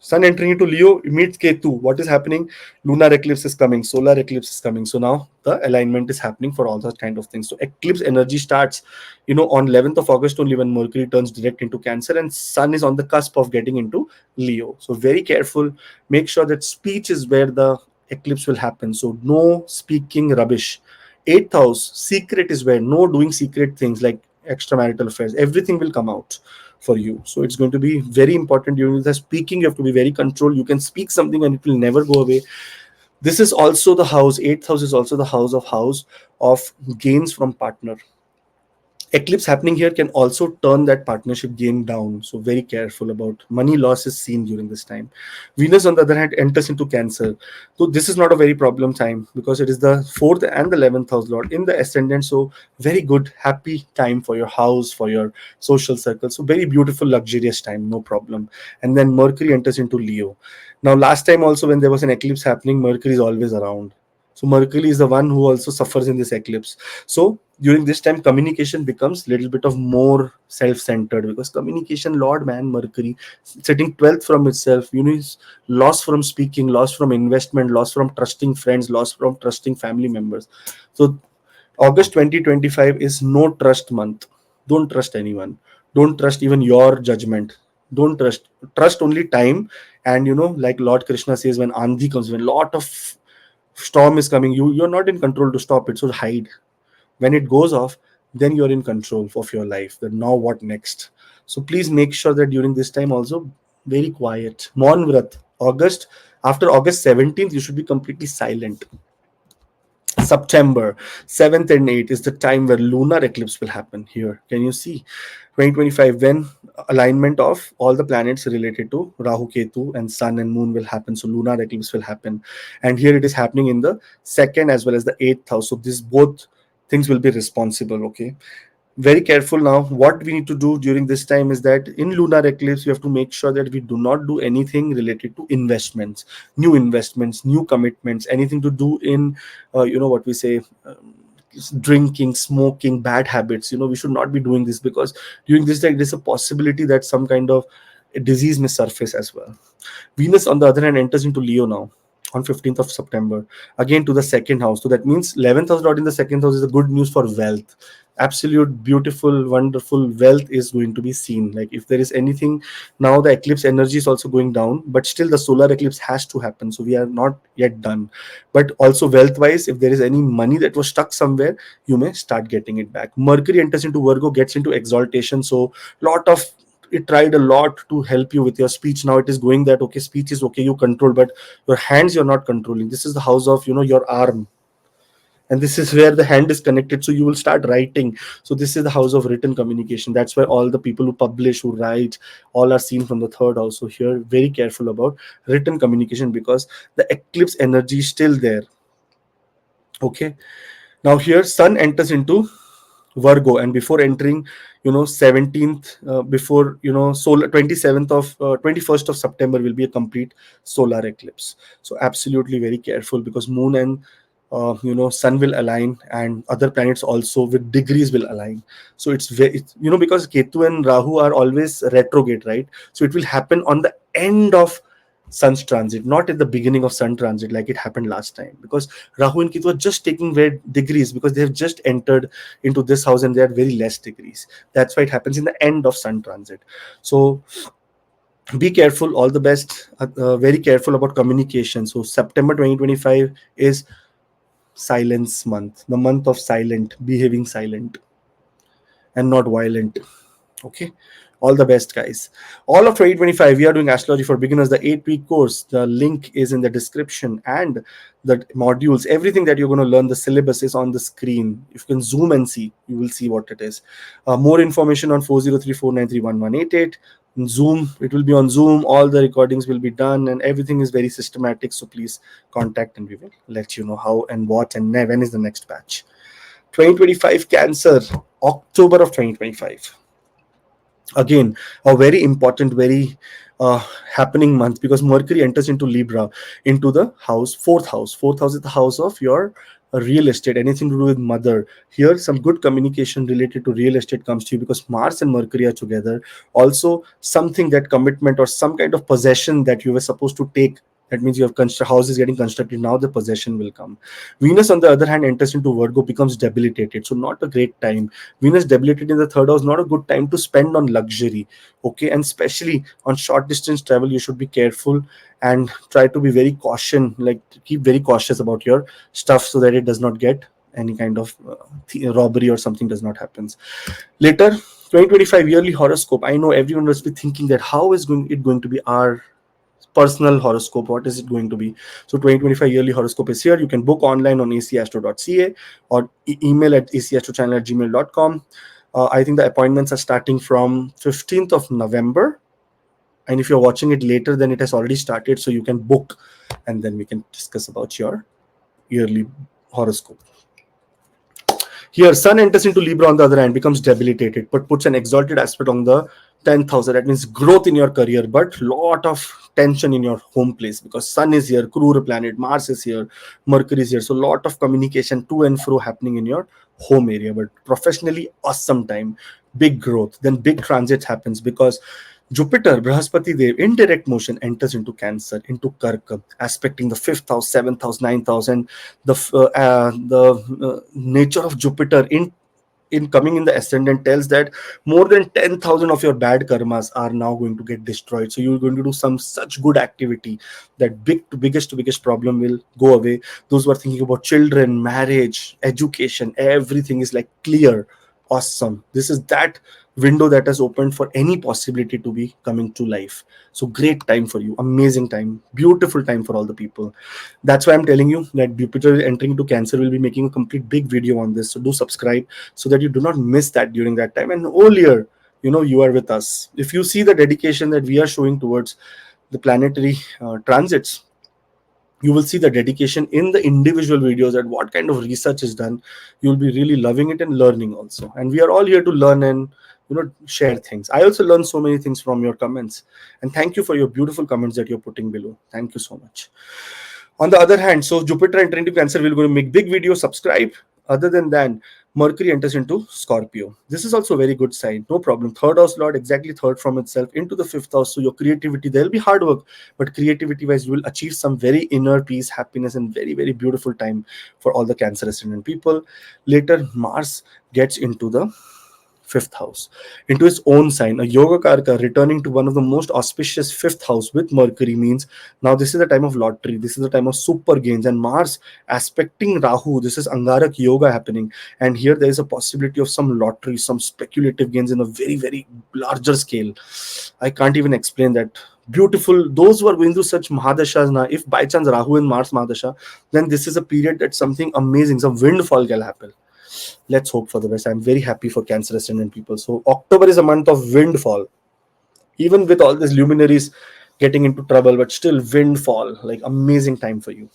B: Sun entering into Leo meets Ketu. What is happening? Lunar eclipse is coming, solar eclipse is coming. So now the alignment is happening for all those kind of things. So eclipse energy starts, on 11th of August only, when Mercury turns direct into Cancer and Sun is on the cusp of getting into Leo. So very careful. Make sure that speech is where the eclipse will happen. So no speaking rubbish. Eighth house, secret is where, no doing secret things like extramarital affairs. Everything will come out for you. So it's going to be very important during the speaking. You have to be very controlled. You can speak something and it will never go away. This is also the house. Eighth house is also the house of gains from partner. Eclipse happening here can also turn that partnership gain down. So very careful about money loss is seen during this time. Venus, on the other hand, enters into Cancer. So this is not a very problem time because it is the fourth and the 11th house lord in the ascendant. So very good, happy time for your house, for your social circle. So very beautiful, luxurious time, no problem. And then Mercury enters into Leo. Now, last time also when there was an eclipse happening, Mercury is always around. So Mercury is the one who also suffers in this eclipse. So during this time, communication becomes a little bit of more self-centered, because communication lord, man, Mercury sitting 12th from itself, is lost from speaking, lost from investment, lost from trusting friends, lost from trusting family members. So August 2025 is no trust month. Don't trust anyone. Don't trust even your judgment. Don't trust only time. And like Lord Krishna says, when Andhi comes, when lot of storm is coming, you're not in control to stop it. So hide. When it goes off, then you're in control of your life. That now what next? So please make sure that during this time also very quiet. Maun Vrat. After August 17th, you should be completely silent. September 7th and 8th is the time where lunar eclipse will happen. Here, can you see 2025, when alignment of all the planets related to Rahu, Ketu, and Sun and Moon will happen. So lunar eclipse will happen, and here it is happening in the second as well as the eighth house. So this both things will be responsible. Okay, very careful. Now what we need to do during this time is that in lunar eclipse we have to make sure that we do not do anything related to investments, new commitments, anything to do in what we say, drinking, smoking, bad habits. We should not be doing this, because during this time there's a possibility that some kind of a disease may surface as well. Venus, on the other hand, enters into Leo now on 15th of September, again to the second house. So that means 11th house lord in the second house is a good news for wealth. absolute beautiful wonderful wealth is going to be seen. Like if there is anything, now the eclipse energy is also going down, but still the solar eclipse has to happen, so we are not yet done. But also wealth wise, if there is any money that was stuck somewhere, you may start getting it back. Mercury enters into Virgo, gets into exaltation, so lot of, it tried a lot to help you with your speech. Now it is going that okay, speech is okay, you control, but your hands you're not controlling. This is the house of, your arm, and this is where the hand is connected, so you will start writing. So this is the house of written communication. That's why all the people who publish, who write, all are seen from the third house. So here, very careful about written communication, because the eclipse energy is still there. Okay, now here sun enters into Virgo, and before entering, 17th, before, solar 27th of 21st of September will be a complete solar eclipse. So absolutely very careful, because moon and sun will align, and other planets also with degrees will align. So it's very, because Ketu and Rahu are always retrograde, right? So it will happen on the end of sun's transit, not at the beginning of sun transit like it happened last time, because Rahu and Ketu are just taking where degrees, because they have just entered into this house and they are very less degrees. That's why it happens in the end of sun transit. So be careful, all the best. Very careful about communication. So September 2025 is silence month, the month of silent, behaving silent and not violent. Okay, all the best, guys. All of 2025 we are doing astrology for beginners, the 8-week course. The link is in the description, and the modules, everything that you're going to learn, the syllabus is on the screen. If you can zoom and see, you will see what it is. More information on 4034931188. Zoom, it will be on Zoom, all the recordings will be done, and everything is very systematic. So please contact, and we will let you know how and what and when is the next batch. 2025 Cancer, October of 2025, again a very important, very happening month, because Mercury enters into Libra, into the house, fourth house is the house of your real estate, anything to do with mother. Here some good communication related to real estate comes to you, because Mars and Mercury are together. Also something, that commitment or some kind of possession that you were supposed to take, that means you have house is getting constructed, now the possession will come. Venus on the other hand enters into Virgo, becomes debilitated, so not a great time. Venus debilitated in the third house, not a good time to spend on luxury. Okay, and especially on short distance travel, you should be careful and try to be very caution, like keep very cautious about your stuff, so that it does not get any kind of robbery or something does not happen later. 2025 yearly horoscope. I know everyone must be thinking that how is it going to be our personal horoscope, what is it going to be? So 2025 yearly horoscope is here. You can book online on acastro.ca, or email at acastrochannel@gmail.com. I think the appointments are starting from 15th of November, and if you're watching it later, then it has already started, so you can book, and then we can discuss about your yearly horoscope. Here, Sun enters into Libra on the other hand, becomes debilitated, but puts an exalted aspect on the 10th house. That means growth in your career, but lot of tension in your home place, because Sun is here, cruel planet, Mars is here, Mercury is here. So lot of communication to and fro happening in your home area, but professionally awesome time, big growth. Then big transits happens, because Jupiter, Brahaspati Dev, in direct motion enters into Cancer, into Karka, aspecting the 5th house, 7th house, 9th house, and the nature of Jupiter in coming in the ascendant tells that more than 10,000 of your bad karmas are now going to get destroyed. So you're going to do some such good activity that biggest problem will go away. Those who are thinking about children, marriage, education, everything is like clear, awesome. This is that window that has opened for any possibility to be coming to life. So great time for you, amazing time, beautiful time for all the people. That's why I'm telling you that Jupiter entering into Cancer will be making a complete big video on this. So do subscribe, so that you do not miss that during that time. And earlier, you are with us. If you see the dedication that we are showing towards the planetary transits, you will see the dedication in the individual videos, and what kind of research is done. You'll be really loving it and learning also. And we are all here to learn and share things. I also learn so many things from your comments, and thank you for your beautiful comments that you're putting below. Thank you so much. On the other hand, so Jupiter entering into Cancer, we're going to make big video, subscribe. Other than that, Mercury enters into Scorpio. This is also a very good sign. No problem. Third house lord, exactly third from itself into the fifth house. So your creativity, there'll be hard work, but creativity wise, you will achieve some very inner peace, happiness, and very, very beautiful time for all the Cancer ascendant people. Later, Mars gets into the fifth house, into its own sign. A yoga karka returning to one of the most auspicious fifth house with Mercury means now this is the time of lottery, this is the time of super gains. And Mars aspecting Rahu, this is Angarak yoga happening, and here there is a possibility of some lottery, some speculative gains in a very, very larger scale. I can't even explain that. Beautiful. Those who are going through such mahadashas now, if by chance Rahu and Mars mahadasha, then this is a period that something amazing, some windfall can happen. Let's hope for the best. I'm very happy for Cancer ascendant people. So October is a month of windfall, even with all these luminaries getting into trouble, but still windfall, like amazing time for you.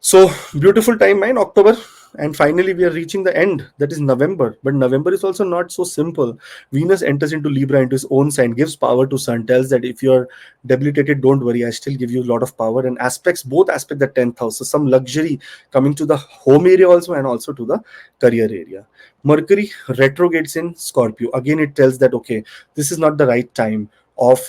B: So beautiful time, man, October. And finally, we are reaching the end. That is November. But November is also not so simple. Venus enters into Libra, into his own sign, gives power to Sun, tells that if you're debilitated, don't worry, I still give you a lot of power. And aspects, both aspect the 10th house. So some luxury coming to the home area also, and also to the career area. Mercury retrogrades in Scorpio. Again, it tells that, okay, this is not the right time of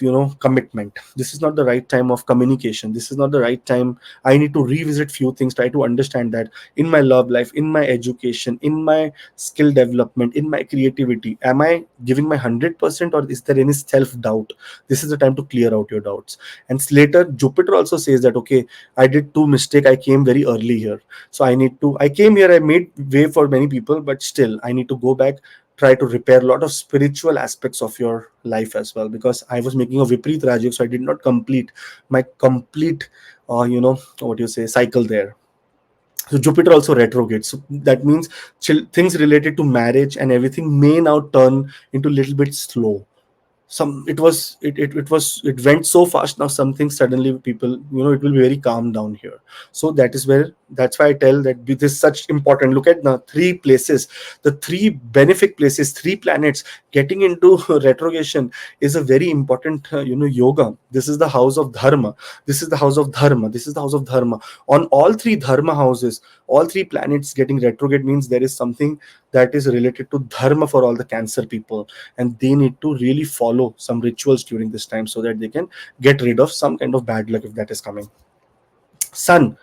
B: commitment. This is not the right time of communication. This is not the right time. I need to revisit few things, try to understand that in my love life, in my education, in my skill development, in my creativity, am I giving my 100%, or is there any self doubt? This is the time to clear out your doubts. And later Jupiter also says that, okay, I did two mistake, I came very early here, so I came here, I made way for many people, but still I need to go back, try to repair a lot of spiritual aspects of your life as well, because I was making a Viprit Rajik, so I did not complete my complete what you say cycle there. So Jupiter also retrogrades, so that means things related to marriage and everything may now turn into a little bit slow. Some it went so fast, now something suddenly people, it will be very calm down here. So that's why I tell that this is such important. Look at the three places, the three benefic places, three planets getting into retrogression is a very important yoga. This is the house of dharma, this is the house of dharma, this is the house of dharma. On all three dharma houses, all three planets getting retrograde means there is something that is related to dharma for all the Cancer people, and they need to really follow some rituals during this time so that they can get rid of some kind of bad luck if that is coming. Sun,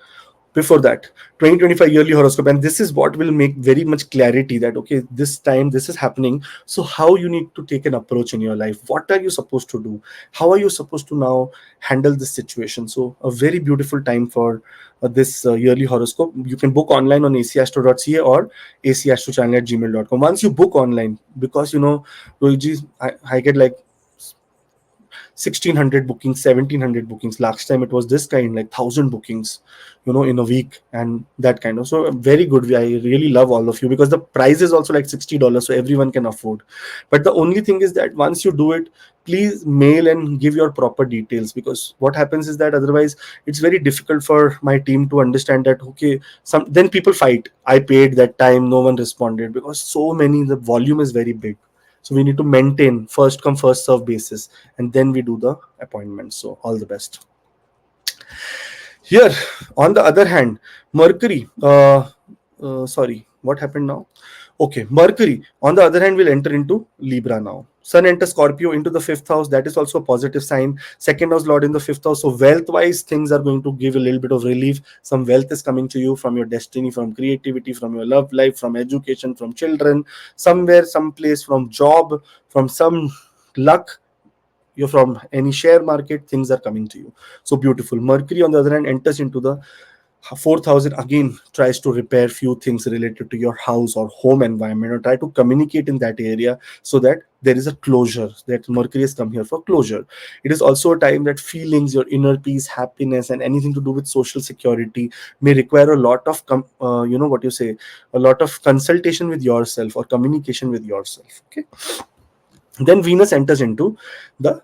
B: before that, 2025 yearly horoscope, and this is what will make very much clarity that, okay, this time this is happening, so how you need to take an approach in your life, what are you supposed to do, how are you supposed to now handle this situation. So a very beautiful time for this yearly horoscope. You can book online on acastro.ca or acastrochannel@gmail.com. Once you book online, because Rohitji, I get like 1,600 bookings, 1,700 bookings. Last time it was this kind, like 1,000 bookings, in a week, and that kind of. So very good. I really love all of you because the price is also like $60, so everyone can afford. But the only thing is that once you do it, please mail and give your proper details, because what happens is that otherwise it's very difficult for my team to understand that, okay, then people fight. I paid that time, no one responded, because so many, the volume is very big. So we need to maintain first come first serve basis, and then we do the appointments. So all the best. Here, on the other hand, Mercury. Sorry, what happened now? Okay, Mercury, on the other hand, will enter into Libra now. Sun enters Scorpio into the fifth house. That is also a positive sign. Second house Lord in the fifth house. So wealth-wise, things are going to give a little bit of relief. Some wealth is coming to you from your destiny, from creativity, from your love life, from education, from children, somewhere, someplace, from job, from some luck. You're from any share market, things are coming to you. So beautiful. Mercury, on the other hand, enters into the 4,000, again tries to repair few things related to your house or home environment, or try to communicate in that area so that there is a closure, that Mercury has come here for closure. It is also a time that feelings, your inner peace, happiness, and anything to do with social security may require a lot of what you say, a lot of consultation with yourself or communication with yourself. Okay, then Venus enters into the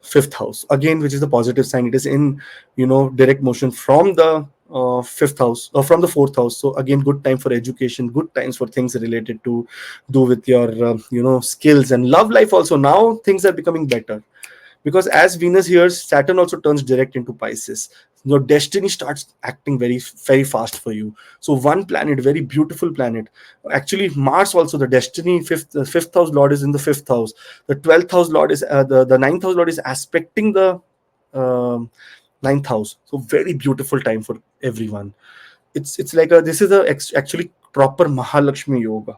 B: fifth house again, which is the positive sign. It is in direct motion from the fifth house or from the fourth house. So again, good time for education, good times for things related to do with your skills and love life also. Now things are becoming better. because as Venus here, Saturn also turns direct into Pisces. Your destiny starts acting very very fast for you. So one planet, very beautiful planet, actually Mars also, the destiny fifth house lord is in the fifth house. The 12th house lord is the ninth house lord is aspecting the um, ninth house. So very beautiful time for everyone. It's like a, this is a actually proper Mahalakshmi yoga,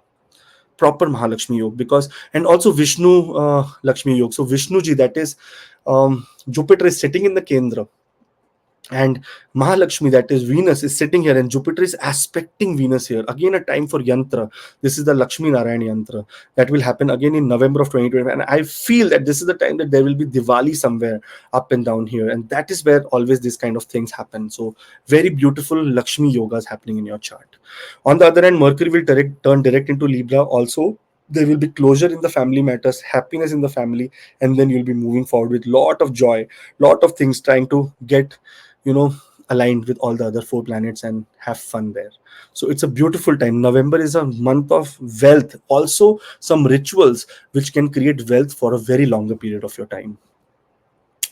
B: proper Mahalakshmi yoga. Because, and also Vishnu Lakshmi yoga. So Vishnu ji, that is Jupiter is sitting in the Kendra, and Mahalakshmi, that is Venus, is sitting here, and Jupiter is aspecting Venus here. Again, a time for yantra. This is the Lakshmi Narayan yantra that will happen again in November of 2025. And I feel that this is the time that there will be Diwali somewhere up and down here, and that is where always this kind of things happen. So very beautiful Lakshmi yogas happening in your chart. On the other hand, Mercury will turn direct into Libra. Also, there will be closure in the family matters, happiness in the family, and then you'll be moving forward with lot of joy, lot of things, trying to get, you know, aligned with all the other four planets and have fun there. So it's a beautiful time. November is a month of wealth, also some rituals which can create wealth for a very longer period of your time.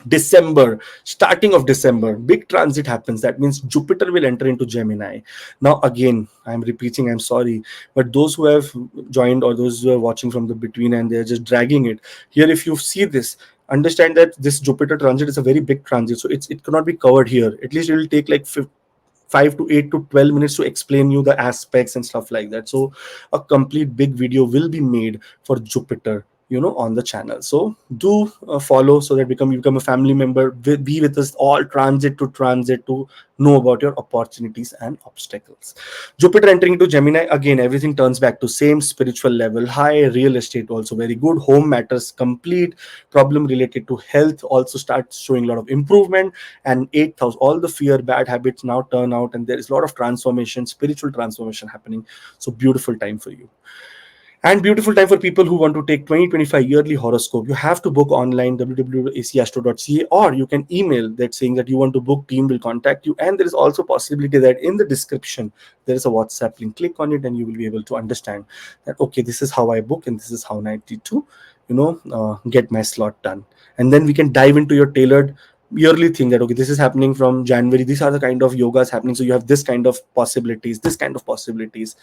B: December, starting of December, big transit happens. That means Jupiter will enter into Gemini. Now, again, I'm repeating, I'm sorry, but those who have joined or those who are watching from the between and they're just dragging it here, if you see this, understand that this Jupiter transit is a very big transit, so it cannot be covered here. At least it will take like 5 to 8 to 12 minutes to explain you the aspects and stuff like that. So a complete big video will be made for Jupiter, you know, on the channel. So do follow, so that you become a family member, be with us all transit to know about your opportunities and obstacles. Jupiter entering into Gemini, again everything turns back to same spiritual level high. Real estate also very good, home matters complete, problem related to health also starts showing a lot of improvement. And eighth house, all the fear bad habits now turn out, and there is a lot of transformation, spiritual transformation happening. So beautiful time for you. And beautiful time for people who want to take 2025 yearly horoscope. You have to book online, www.acastro.ca, or you can email that saying that you want to book, team will contact you. And there is also possibility that in the description there is a WhatsApp link. Click on it and you will be able to understand that, okay, this is how I book and this is how I need to, get my slot done. And then we can dive into your tailored yearly thing, that okay, this is happening from January, these are the kind of yogas happening, so you have this kind of possibilities, this kind of possibilities.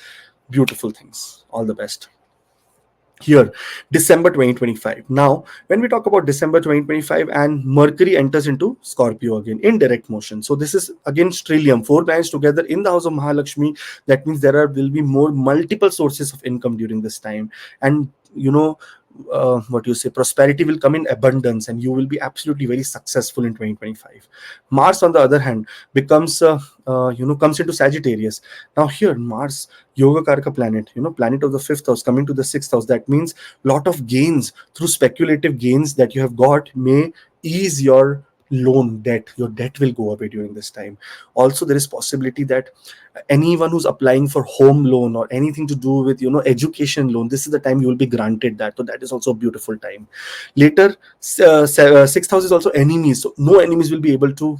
B: Beautiful things. All the best. Here, December 2025. Now, when we talk about December 2025, and Mercury enters into Scorpio again in direct motion. So this is again stellium, four planets together in the house of Mahalakshmi. That means will be more multiple sources of income during this time. And what you say, prosperity will come in abundance, and you will be absolutely very successful in 2025. Mars, on the other hand, becomes comes into Sagittarius. Now here, Mars, yoga karaka planet, planet of the fifth house, coming to the sixth house. That means lot of gains through speculative gains that you have got may ease your loan debt. Your debt will go away during this time. Also, there is possibility that anyone who's applying for home loan or anything to do with education loan, this is the time you will be granted that. So that is also a beautiful time. Later, sixth house is also enemies, so no enemies will be able to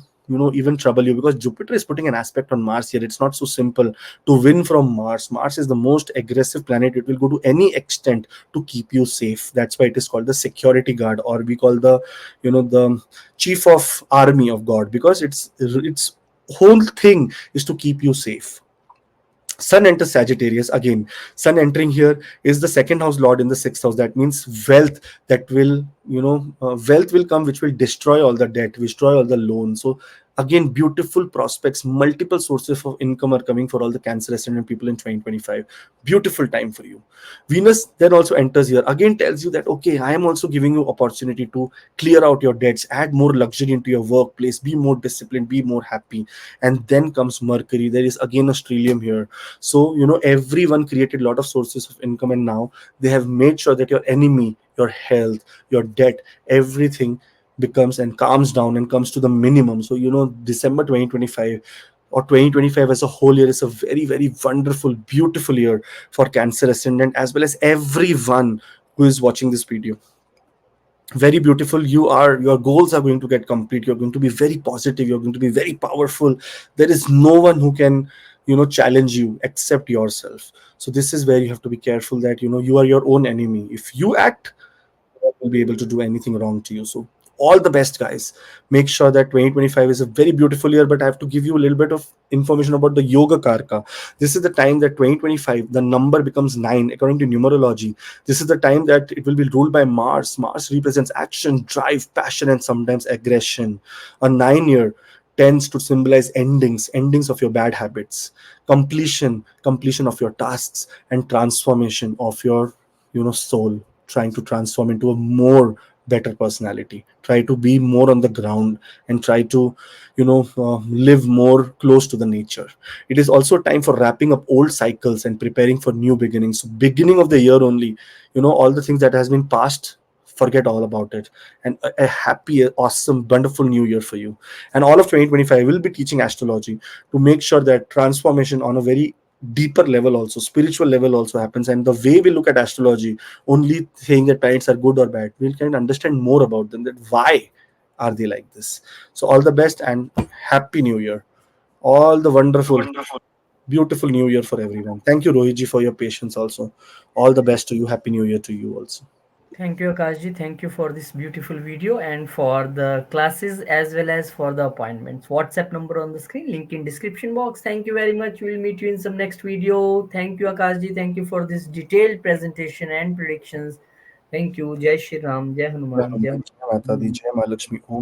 B: even trouble you, because Jupiter is putting an aspect on Mars here. It's not so simple to win from Mars. Mars is the most aggressive planet. It will go to any extent to keep you safe. That's why it is called the security guard, or we call the the chief of army of God, because it's whole thing is to keep you safe. Sun enters Sagittarius again. Sun entering here is the second house lord in the sixth house. That means wealth, that will wealth will come, which will destroy all the debt, destroy all the loans. So again, beautiful prospects, multiple sources of income are coming for all the Cancer ascendant people in 2025. Beautiful time for you. Venus then also enters here, again tells you that okay, I am also giving you opportunity to clear out your debts, add more luxury into your workplace, be more disciplined, be more happy. And then comes Mercury. There is again a stellium here. So everyone created a lot of sources of income, and now they have made sure that your enemy, your health, your debt, everything becomes and calms down and comes to the minimum. So December 2025 or 2025 as a whole year is a very very wonderful, beautiful year for Cancer ascendant, as well as everyone who is watching this video. Very beautiful. Your goals are going to get complete. You're going to be very positive, you're going to be very powerful. There is no one who can challenge you except yourself. So this is where you have to be careful, that you are your own enemy. If you act, no one will be able to do anything wrong to you. So All the best, guys. Make sure that 2025 is a very beautiful year, but I have to give you a little bit of information about the Yoga Karka. This is the time that 2025, the number becomes 9 according to numerology. This is the time that it will be ruled by Mars. Mars represents action, drive, passion, and sometimes aggression. A 9 year tends to symbolize endings of your bad habits, completion of your tasks, and transformation of your soul, trying to transform into a more better personality, try to be more on the ground, and try to live more close to the nature. It is also time for wrapping up old cycles and preparing for new beginnings. So beginning of the year only, all the things that has been past, forget all about it, and a happy, awesome, wonderful new year for you. And all of 2025 will be teaching astrology to make sure that transformation on a very deeper level, also spiritual level, also happens. And the way we look at astrology, only saying that planets are good or bad, we can understand more about them, that why are they like this. So all the best and happy new year. All the wonderful, beautiful new year for everyone. Thank you, Rohitji, for your patience also. All the best to you. Happy new year to you also.
A: Thank you, Akashji. Thank you for this beautiful video and for the classes as well as for the appointments. WhatsApp number on the screen, link in description box. Thank you very much. We'll meet you in some next video. Thank you, Akashji. Thank you for this detailed presentation and predictions. Thank you. Jai Shri Ram, Jai
B: जय
A: Hanuman, Jai
B: Hanuman, जय माता दी,
A: Hanuman.
B: जय माँ लक्ष्मी, ओम